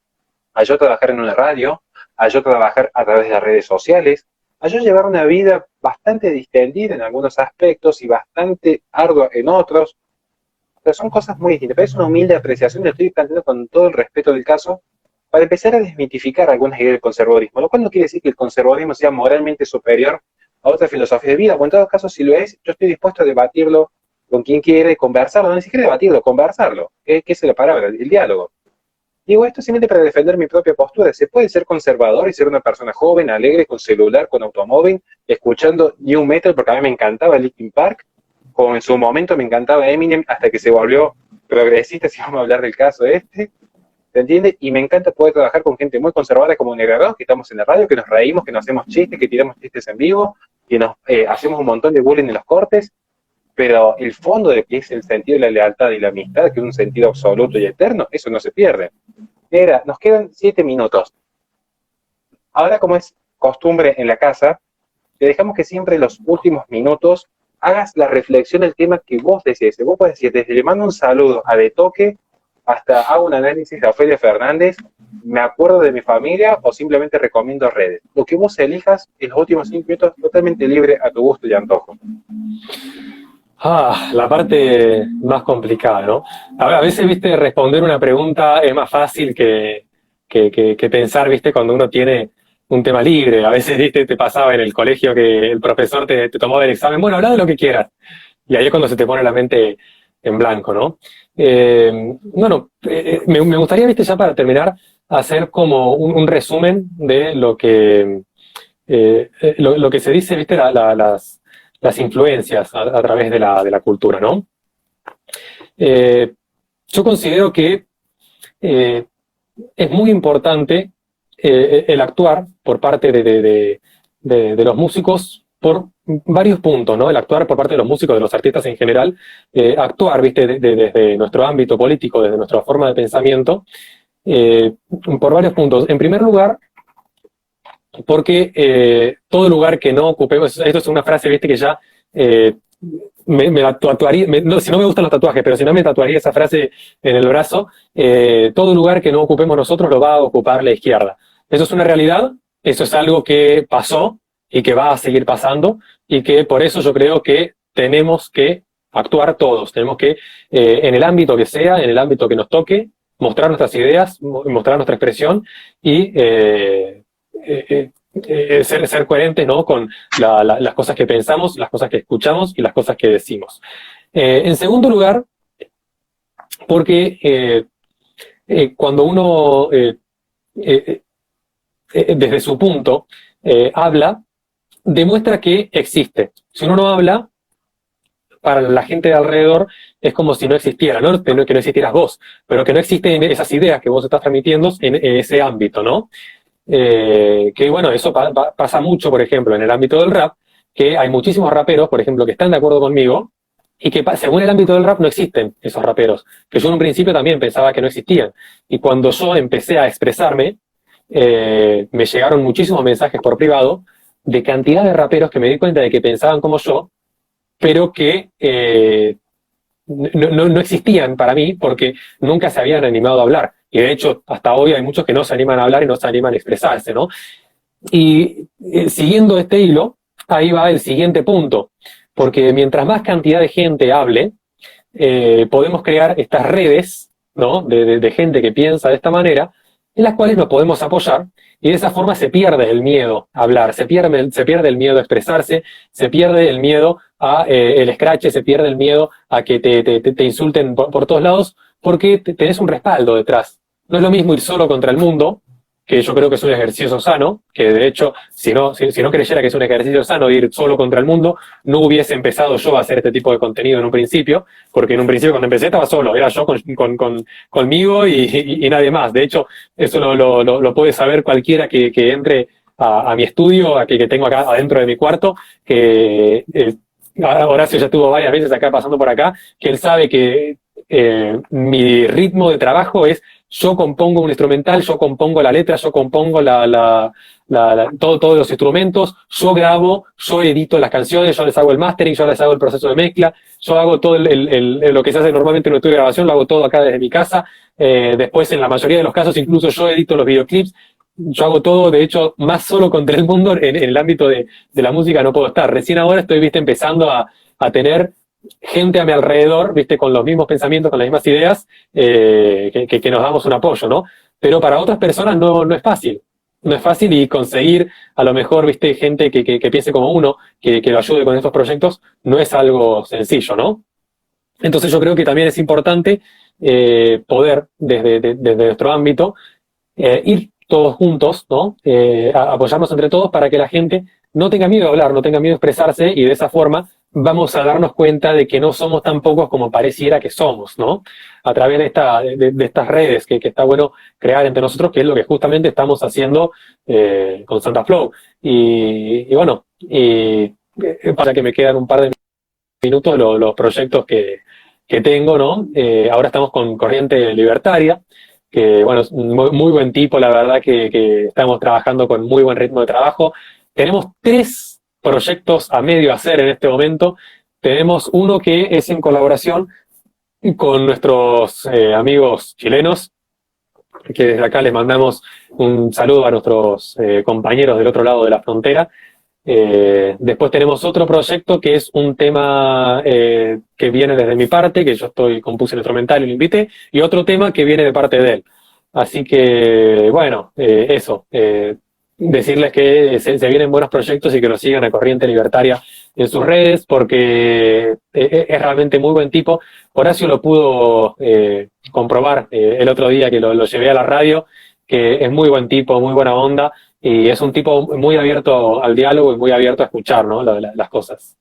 a yo trabajar en una radio, a yo trabajar a través de las redes sociales, a yo llevar una vida bastante distendida en algunos aspectos y bastante ardua en otros. Pero son cosas muy distintas. Pero es una humilde apreciación, lo estoy planteando con todo el respeto del caso, para empezar a desmitificar algunas ideas del conservadurismo, lo cual no quiere decir que el conservadurismo sea moralmente superior a otra filosofía de vida, o en todo caso, si lo es, yo estoy dispuesto a debatirlo con quien quiere, conversarlo, no ni siquiera debatirlo, conversarlo, ¿qué es la palabra? El diálogo. Digo esto simplemente para defender mi propia postura. Se puede ser conservador y ser una persona joven, alegre, con celular, con automóvil, escuchando New Metal, porque a mí me encantaba Linkin Park, como en su momento me encantaba Eminem, hasta que se volvió progresista, si vamos a hablar del caso este. ¿Se entiende? Y me encanta poder trabajar con gente muy conservadora como Negrarón, que estamos en la radio, que nos reímos, que nos hacemos chistes, que tiramos chistes en vivo, que nos hacemos un montón de bullying en los cortes, pero el fondo de que es el sentido de la lealtad y la amistad, que es un sentido absoluto y eterno, eso no se pierde. Negra, nos quedan 7 minutos. Ahora, como es costumbre en la casa, te dejamos que siempre en los últimos minutos hagas la reflexión del tema que vos desees. Vos podés decir, desde le mando un saludo a De Toque, hasta hago un análisis de Ofelia Fernández, me acuerdo de mi familia o simplemente recomiendo redes. Lo que vos elijas en los últimos 5 minutos, totalmente libre a tu gusto y antojo. La parte más complicada, ¿no? A veces, viste, responder una pregunta es más fácil que pensar, viste, cuando uno tiene un tema libre. A veces, viste, te pasaba en el colegio que el profesor te tomaba el examen, bueno, habla de lo que quieras. Y ahí es cuando se te pone la mente en blanco, ¿no? Me gustaría, viste, ya para terminar, hacer como un resumen de lo que se dice, viste, las influencias a través de la cultura, ¿no? Yo considero que es muy importante el actuar por parte de los músicos por varios puntos, ¿no? El actuar por parte de los músicos, de los artistas en general, actuar, ¿viste? Desde nuestro ámbito político, desde nuestra forma de pensamiento, por varios puntos. En primer lugar, porque todo lugar que no ocupemos, esto es una frase, ¿viste? Que ya me la tatuaría, no, si no me gustan los tatuajes, pero si no me tatuaría esa frase en el brazo, todo lugar que no ocupemos nosotros lo va a ocupar la izquierda. Eso es una realidad, eso es algo que pasó y que va a seguir pasando, y que por eso yo creo que tenemos que actuar todos, tenemos que, en el ámbito que sea, en el ámbito que nos toque, mostrar nuestras ideas, mostrar nuestra expresión y ser coherentes, ¿no? Con las cosas que pensamos, las cosas que escuchamos y las cosas que decimos. En segundo lugar, porque cuando uno, desde su punto, habla, demuestra que existe. Si uno no habla, para la gente de alrededor es como si no existiera, ¿no? Que no existieras vos, pero que no existen esas ideas que vos estás transmitiendo en ese ámbito, ¿no? Que bueno, eso pasa mucho, por ejemplo, en el ámbito del rap, que hay muchísimos raperos, por ejemplo, que están de acuerdo conmigo, y que según el ámbito del rap no existen esos raperos, que yo en un principio también pensaba que no existían. Y cuando yo empecé a expresarme, me llegaron muchísimos mensajes por privado de cantidad de raperos que me di cuenta de que pensaban como yo, pero que no existían para mí porque nunca se habían animado a hablar. Y de hecho, hasta hoy hay muchos que no se animan a hablar y no se animan a expresarse, ¿no? Y siguiendo este hilo, ahí va el siguiente punto, porque mientras más cantidad de gente hable, podemos crear estas redes, ¿no? De gente que piensa de esta manera, en las cuales nos podemos apoyar, y de esa forma se pierde el miedo a hablar, se pierde el miedo a expresarse, se pierde el miedo a el escrache, se pierde el miedo a que te insulten por todos lados, porque tenés un respaldo detrás. No es lo mismo ir solo contra el mundo, que yo creo que es un ejercicio sano, que de hecho, si no creyera que es un ejercicio sano ir solo contra el mundo, no hubiese empezado yo a hacer este tipo de contenido en un principio, porque en un principio cuando empecé estaba solo, era yo conmigo y nadie más. De hecho, eso lo puede saber cualquiera que entre a mi estudio, que tengo acá adentro de mi cuarto, que Horacio ya estuvo varias veces acá pasando por acá, que él sabe que mi ritmo de trabajo es: yo compongo un instrumental, yo compongo la letra, yo compongo todos los instrumentos, yo grabo, yo edito las canciones, yo les hago el mastering, yo les hago el proceso de mezcla, yo hago todo lo que se hace normalmente en un estudio de grabación, lo hago todo acá desde mi casa. Después, en la mayoría de los casos, incluso yo edito los videoclips. Yo hago todo, de hecho, más solo contra el mundo en el ámbito de la música no puedo estar. Recién ahora estoy, viste, empezando a tener gente a mi alrededor, viste, con los mismos pensamientos, con las mismas ideas, que nos damos un apoyo, ¿no? Pero para otras personas no es fácil. No es fácil, y conseguir a lo mejor, viste, gente que piense como uno, que lo ayude con estos proyectos, no es algo sencillo, ¿no? Entonces yo creo que también es importante poder, desde nuestro ámbito, ir todos juntos, ¿no? Apoyarnos entre todos para que la gente no tenga miedo a hablar, no tenga miedo a expresarse, y de esa forma vamos a darnos cuenta de que no somos tan pocos como pareciera que somos, ¿no? A través de estas redes que está bueno crear entre nosotros, que es lo que justamente estamos haciendo con Santa Flow. Y bueno, para que me quedan un par de minutos los proyectos que tengo, ¿no? Ahora estamos con Corriente Libertaria, que bueno, es un muy buen tipo, la verdad que estamos trabajando con muy buen ritmo de trabajo. Tenemos 3 proyectos a medio hacer en este momento. Tenemos uno que es en colaboración con nuestros amigos chilenos, que desde acá les mandamos un saludo a nuestros compañeros del otro lado de la frontera. Después tenemos otro proyecto que es un tema que viene desde mi parte, que yo compuse el instrumental y lo invité, y otro tema que viene de parte de él. Así que, bueno, eso. Decirles que se vienen buenos proyectos y que lo sigan a Corriente Libertaria en sus redes, porque es realmente muy buen tipo. Horacio lo pudo comprobar el otro día que lo llevé a la radio, que es muy buen tipo, muy buena onda, y es un tipo muy abierto al diálogo y muy abierto a escuchar, ¿no? Las cosas.